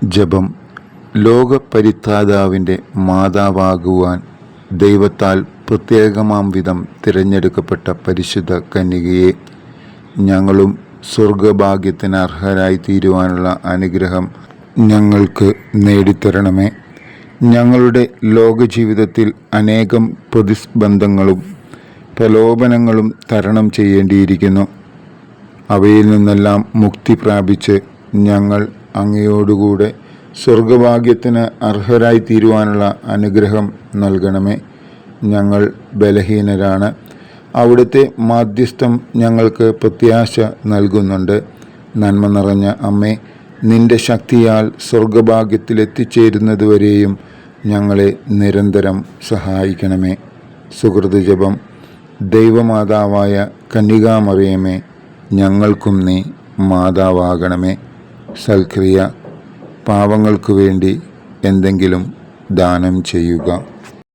ജപം. ലോകപരിത്രാതാവിൻ്റെ മാതാവാകുവാൻ ദൈവത്താൽ പ്രത്യേകമാം വിധം തിരഞ്ഞെടുക്കപ്പെട്ട പരിശുദ്ധ കന്യകയെ ഞങ്ങളും സ്വർഗഭാഗ്യത്തിന് അർഹരായി തീരുവാനുള്ള അനുഗ്രഹം ഞങ്ങൾക്ക് നേടിത്തരണമേ. ഞങ്ങളുടെ ലോകജീവിതത്തിൽ അനേകം പ്രതിസ്ബന്ധങ്ങളും പ്രലോഭനങ്ങളും തരണം ചെയ്യേണ്ടിയിരിക്കുന്നു. അവയിൽ നിന്നെല്ലാം മുക്തി പ്രാപിച്ച് ഞങ്ങൾ അങ്ങയോടുകൂടെ സ്വർഗഭാഗ്യത്തിന് അർഹരായി തീരുവാനുള്ള അനുഗ്രഹം നൽകണമേ. ഞങ്ങൾ ബലഹീനരാണ്. അവിടുത്തെ മാധ്യസ്ഥം ഞങ്ങൾക്ക് പ്രത്യാശ നൽകുന്നുണ്ട്. നന്മ നിറഞ്ഞ അമ്മേ, നിന്റെ ശക്തിയാൽ സ്വർഗഭാഗ്യത്തിലെത്തിച്ചേരുന്നതുവരെയും ഞങ്ങളെ നിരന്തരം സഹായിക്കണമേ. സുകൃത ജപം. ദൈവമാതാവായ കന്യകാമറിയമേ, ഞങ്ങൾക്കും നീ മാതാവാകണമേ. സൽക്രിയ. പാവങ്ങൾക്കു വേണ്ടി എന്തെങ്കിലും ദാനം ചെയ്യുക.